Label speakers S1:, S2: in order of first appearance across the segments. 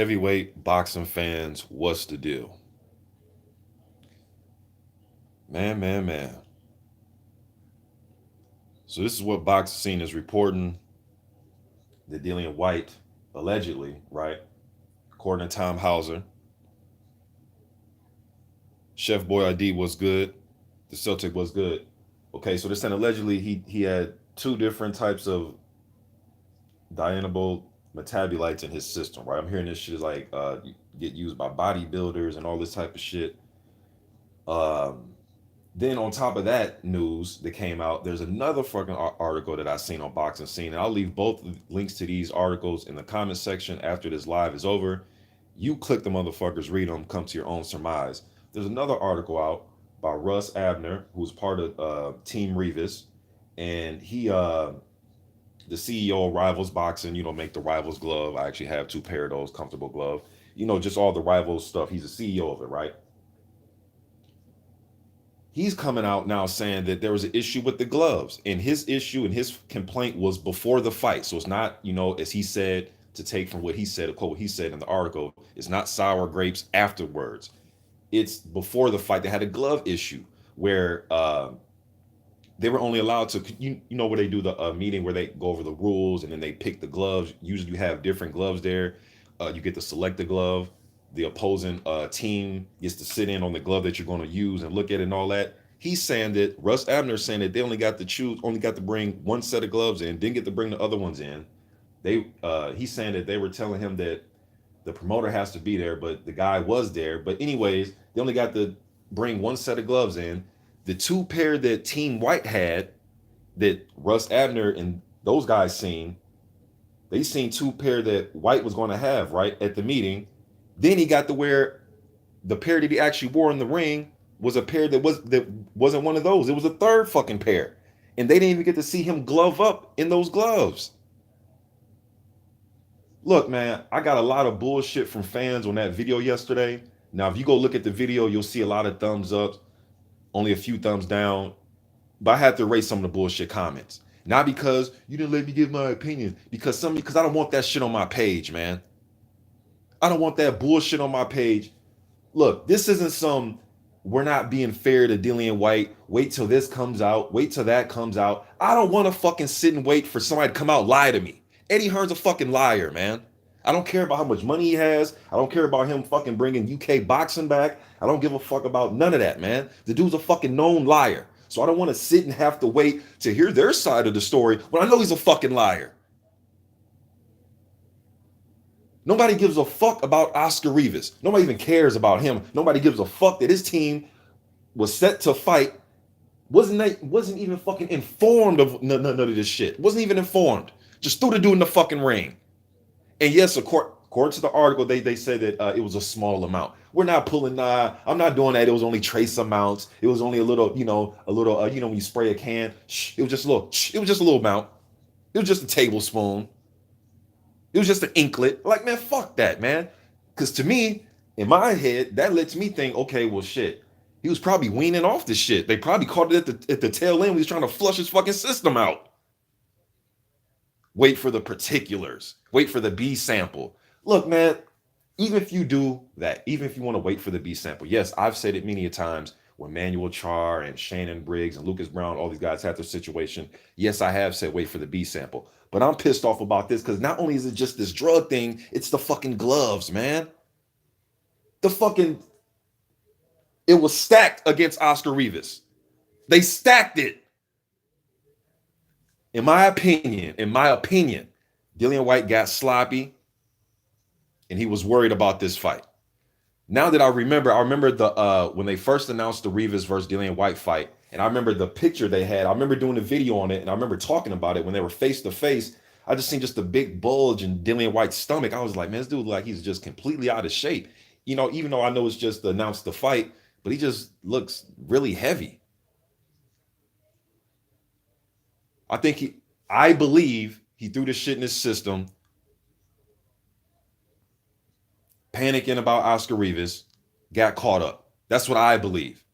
S1: Heavyweight boxing fans, what's the deal? Man. So this is what boxing scene is reporting. The Dillian Whyte, allegedly, right? According to Tom Hauser, Chef Boy ID was good. The Celtic was good. Okay, so they're saying allegedly he had two different types of Dianabol metabolites in his system, right? I'm hearing this shit is like get used by bodybuilders and all this type of shit. Um, Then on top of that news that came out, there's another fucking article that I seen on Boxing Scene, and I'll leave both links to these articles in the comment section after this live is over. You click the motherfuckers, read them, come to your own surmise. There's another article out by Russ Abner, who's part of Team Rivas, and he, the CEO of Rivals Boxing, make the Rivals glove. I actually have two pair of those, comfortable glove. Just all the Rivals stuff. He's the CEO of it, right? He's coming out now saying that there was an issue with the gloves, and his issue and his complaint was before the fight. So it's not, as he said, to take from what he said, a quote what he said in the article, it's not sour grapes afterwards. It's before the fight. They had a glove issue where they were only allowed to, where they do the meeting where they go over the rules and then they pick the gloves. Usually you have different gloves there. You get to select the glove. The opposing team gets to sit in on the glove that you're going to use and look at it and all that. He's saying that Russ Abner is saying that they only got to bring one set of gloves in, didn't get to bring the other ones in. He's saying that they were telling him that the promoter has to be there, but the guy was there. But anyways, they only got to bring one set of gloves in. The two pair that Team Whyte had, that Russ Abner and those guys seen, they seen two pair that Whyte was going to have right at the meeting. Then he got to wear the pair that he actually wore in the ring was a pair that wasn't one of those. It was a third fucking pair, and they didn't even get to see him glove up in those gloves. Look, man, I got a lot of bullshit from fans on that video yesterday. Now, if you go look at the video, you'll see a lot of thumbs up, only a few thumbs down. But I had to erase some of the bullshit comments. Not because you didn't let me give my opinion, because I don't want that shit on my page, man. I don't want that bullshit on my page. Look, this isn't some we're not being fair to Dillian Whyte. Wait till this comes out. Wait till that comes out. I don't want to fucking sit and wait for somebody to come out and lie to me. Eddie Hearn's a fucking liar, man. I don't care about how much money he has. I don't care about him fucking bringing UK boxing back. I don't give a fuck about none of that, man. The dude's a fucking known liar. So I don't want to sit and have to wait to hear their side of the story when I know he's a fucking liar. Nobody gives a fuck about Oscar Rivas. Nobody even cares about him. Nobody gives a fuck that his team was set to fight. Wasn't even fucking informed of none of this shit. Wasn't even informed. Just threw the dude in the fucking ring. And yes, according to the article, they said that it was a small amount. We're not pulling. I'm not doing that. It was only trace amounts. It was only a little. When you spray a can, it was just a little. It was just a little amount. It was just a tablespoon. It was just an inklet. Like, man, fuck that, man. Because to me, in my head, that lets me think, okay, well, shit. He was probably weaning off the shit. They probably caught it at the tail end when he was trying to flush his fucking system out. Wait for the particulars. Wait for the B sample. Look, man, even if you do that, even if you want to wait for the B sample, yes, I've said it many a times when Manuel Char and Shannon Briggs and Lucas Brown, all these guys had their situation. Yes, I have said wait for the B sample. But I'm pissed off about this because not only is it just this drug thing, it's the fucking gloves, man. The fucking, it was stacked against Oscar Rivas. They stacked it. In my opinion, Dillian Whyte got sloppy and he was worried about this fight. Now that I remember the when they first announced the Rivas versus Dillian Whyte fight, and I remember the picture they had. I remember doing a video on it, and I remember talking about it when they were face to face. I just seen just a big bulge in Dillian Whyte's stomach. I was like, man, this dude like he's just completely out of shape. Even though I know it's just announced the fight, but he just looks really heavy. I believe he threw this shit in his system, panicking about Oscar Rivas, got caught up. That's what I believe.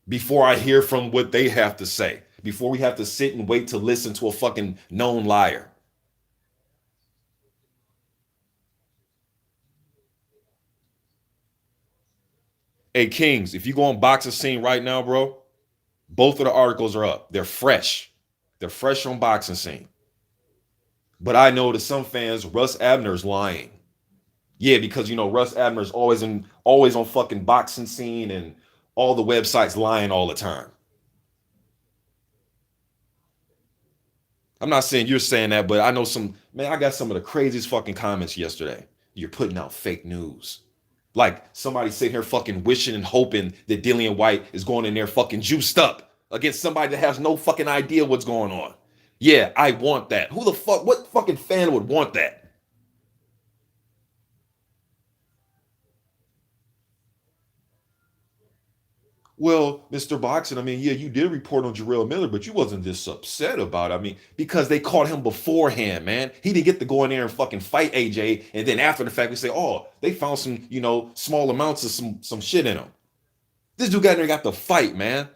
S1: Before I hear from what they have to say, before we have to sit and wait to listen to a fucking known liar. Hey, Kings, if you go on Boxing Scene right now, bro, both of the articles are up. They're fresh. They're fresh on Boxing Scene. But I know to some fans, Russ Abner's lying. Yeah, because Russ Abner's always on fucking Boxing Scene and all the websites lying all the time. I'm not saying you're saying that, but I know I got some of the craziest fucking comments yesterday. You're putting out fake news. Like somebody sitting here fucking wishing and hoping that Dillian Whyte is going in there fucking juiced up against somebody that has no fucking idea what's going on. Yeah, I want that. What fucking fan would want that? Well, Mr. Boxing, I mean, yeah, you did report on Jarrell Miller, but you wasn't this upset about it. I mean, because they caught him beforehand, man. He didn't get to go in there and fucking fight AJ, and then after the fact, we say, oh, they found some, small amounts of some shit in him. This dude got in there and got the fight, man.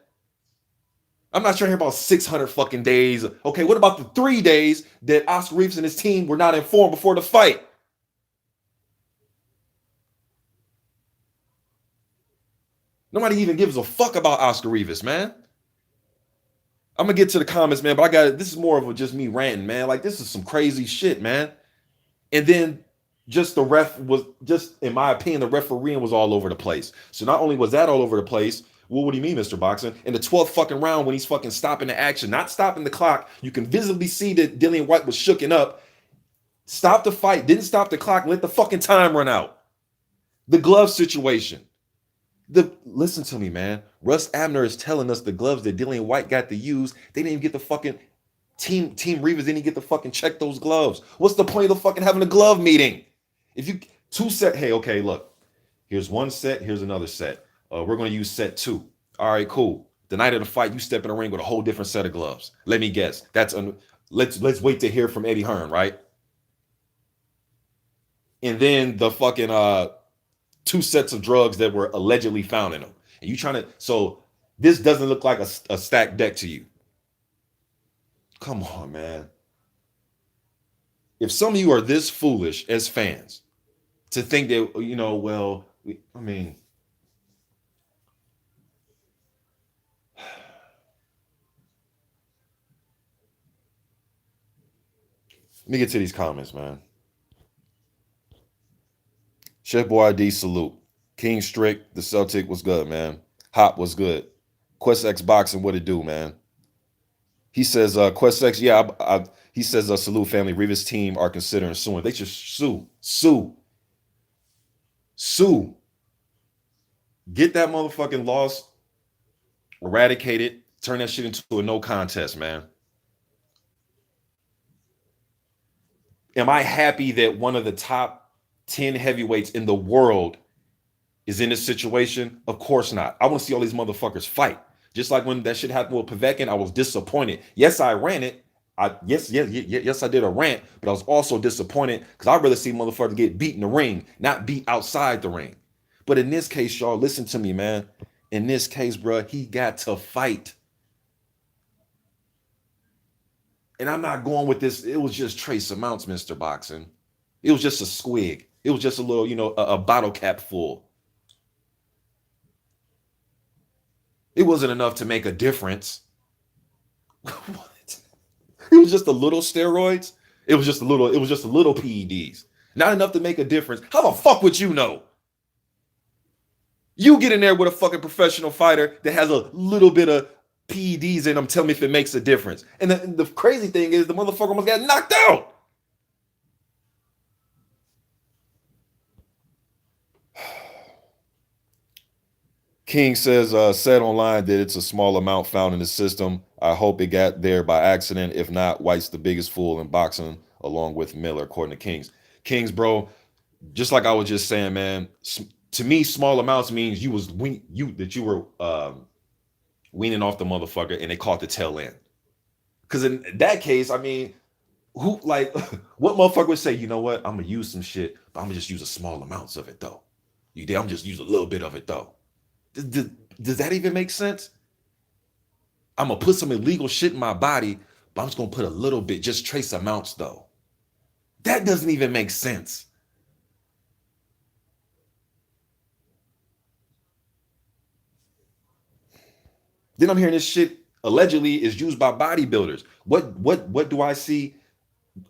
S1: I'm not trying to hear about 600 fucking days. Okay, what about the 3 days that Oscar Rivas and his team were not informed before the fight? Nobody even gives a fuck about Oscar Rivas, man. I'm gonna get to the comments, man, but this is more of just me ranting, man. Like, this is some crazy shit, man. And then just the ref was just, in my opinion, the refereeing was all over the place. So not only was that all over the place, well, what do you mean, Mr. Boxing? In the 12th fucking round, when he's fucking stopping the action, not stopping the clock, you can visibly see that Dillian Whyte was shooken up. Stopped the fight, didn't stop the clock, let the fucking time run out. The glove situation. Listen to me, man. Russ Abner is telling us the gloves that Dillian Whyte got to use, they didn't even get the fucking Team Rivas didn't even get to fucking check those gloves. What's the point of fucking having a glove meeting? If you two set, hey, okay, look, here's one set, here's another set. We're gonna use set 2. All right, cool. The night of the fight, you step in the ring with a whole different set of gloves. Let me guess. Let's wait to hear from Eddie Hearn, right? And then the fucking 2 sets of drugs that were allegedly found in them. And you trying to, so this doesn't look like a stacked deck to you. Come on, man. If some of you are this foolish as fans to think that, well, I mean, let me get to these comments, man. Chef Boy salute. King Strick, the Celtic was good, man. Hop was good. Quest X Boxing, what it do, man? He says, Quest X, yeah, he says, salute family. Rivas team are considering suing. They should sue. Get that motherfucking loss eradicated. Turn that shit into a no contest, man. Am I happy that one of the top 10 heavyweights in the world is in this situation? Of course not. I want to see all these motherfuckers fight. Just like when that shit happened with Povetkin, I was disappointed. Yes, I ran it. Yes, I did a rant, but I was also disappointed because I'd rather see motherfuckers get beat in the ring, not beat outside the ring. But in this case, y'all, listen to me, man. In this case, bro, he got to fight. And I'm not going with this. It was just trace amounts, Mr. Boxing. It was just a squig. It was just a little, a bottle cap full. It wasn't enough to make a difference. What? It was just a little steroids. It was just a little PEDs. Not enough to make a difference. How the fuck would you know? You get in there with a fucking professional fighter that has a little bit of PEDs in them. Tell me if it makes a difference. And the crazy thing is the motherfucker almost got knocked out. King says, said online that it's a small amount found in the system. I hope it got there by accident. If not, White's the biggest fool in boxing, along with Miller, according to Kings. Kings, bro, just like I was just saying, man, to me, small amounts means you were weaning off the motherfucker and they caught the tail end. Because in that case, I mean, what motherfucker would say, you know what, I'm gonna use some shit, but I'm gonna just use a small amounts of it though. I'm just use a little bit of it though. Does that even make sense? I'm gonna put some illegal shit in my body, but I'm just gonna put a little bit, just trace amounts though. That doesn't even make sense. Then I'm hearing this shit allegedly is used by bodybuilders. What do I see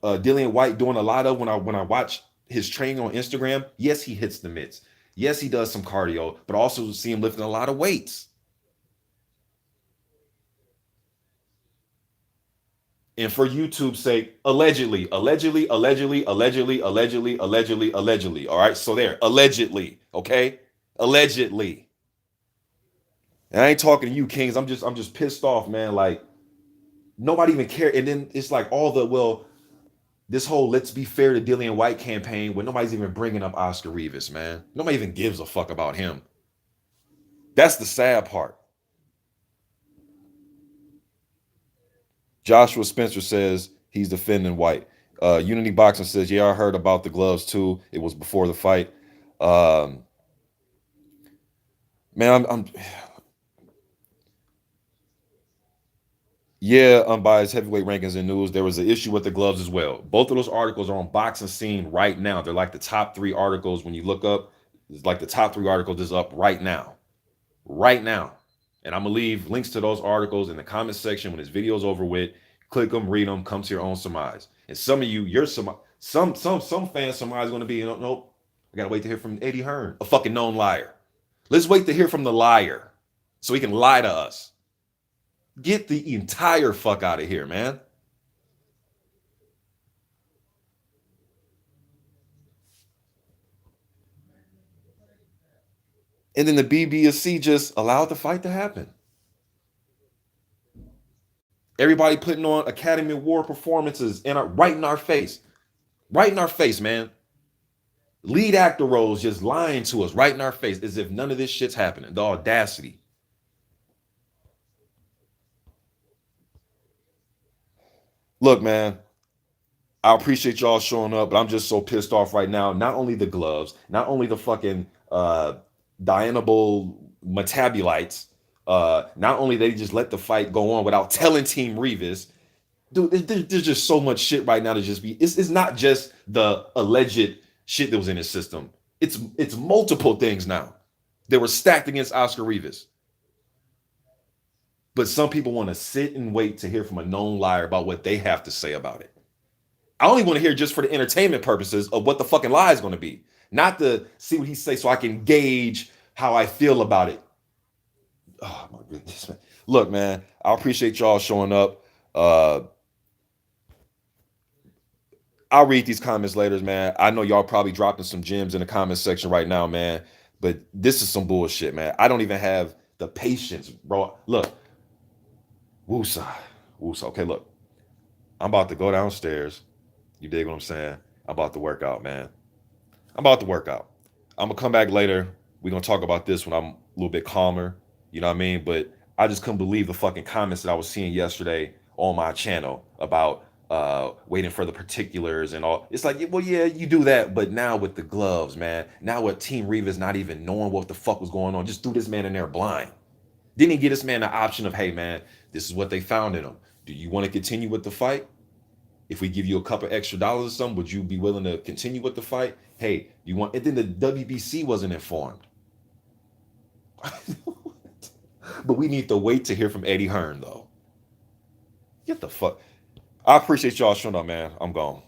S1: Dillian Whyte doing a lot of when I watch his training on Instagram? Yes, he hits the mitts. Yes, he does some cardio, but I also see him lifting a lot of weights. And for YouTube's sake, allegedly, allegedly, allegedly, allegedly, allegedly, allegedly, allegedly. All right, so there, allegedly, okay, allegedly. And I ain't talking to you, Kings. I'm just pissed off, man. Like nobody even care. And then it's like all the well, this whole "let's be fair to Dillian Whyte" campaign, when nobody's even bringing up Oscar Rivas, man. Nobody even gives a fuck about him. That's the sad part. Joshua Spencer says he's defending Whyte. Unity Boxing says, yeah, I heard about the gloves too. It was before the fight. Um, man, I'm yeah, unbiased heavyweight rankings and news. There was an issue with the gloves as well. Both of those articles are on Boxing Scene right now. They're like the top three articles when you look up. It's like the top three articles is up right now, right now. And I'm gonna leave links to those articles in the comment section when this video's over with. Click them, read them, come to your own surmise. And some of you, your some fans surmise going to be, nope. I gotta wait to hear from Eddie Hearn, a fucking known liar. Let's wait to hear from the liar so he can lie to us. Get the entire fuck out of here, man. And then the BBSC just allowed the fight to happen. Everybody putting on Academy Award performances and right in our face. Right in our face, man. Lead actor roles just lying to us right in our face as if none of this shit's happening. The audacity. Look, man, I appreciate y'all showing up, but I'm just so pissed off right now. Not only the gloves, not only the fucking Dianabol metabolites, not only they just let the fight go on without telling Team Rivas. Dude, there's just so much shit right now to just be. It's not just the alleged shit that was in his system. It's multiple things now that were stacked against Oscar Rivas. But some people want to sit and wait to hear from a known liar about what they have to say about it. I only want to hear just for the entertainment purposes of what the fucking lie is going to be, not to see what he say so I can gauge how I feel about it. Oh my goodness, man. Look, man, I appreciate y'all showing up. Uh, I'll read these comments later, man. I know y'all probably dropping some gems in the comment section right now, man. But this is some bullshit, man. I don't even have the patience, bro. Look, woosah, woosah. Okay, look, I'm about to go downstairs. You dig what I'm saying? I'm about to work out, man. I'm about to work out. I'm gonna come back later. We're gonna talk about this when I'm a little bit calmer. You know what I mean? But I just couldn't believe the fucking comments that I was seeing yesterday on my channel about waiting for the particulars and all. It's like, well, yeah, you do that, but now with the gloves, man. Now with Team Rivas not even knowing what the fuck was going on, just threw this man in there blind. Didn't he get this man the option of, hey, man, this is what they found in him. Do you want to continue with the fight? If we give you a couple extra dollars or something, would you be willing to continue with the fight? Hey, you want? And then the WBC wasn't informed. But we need to wait to hear from Eddie Hearn, though. Get the fuck. I appreciate y'all showing up, man. I'm gone.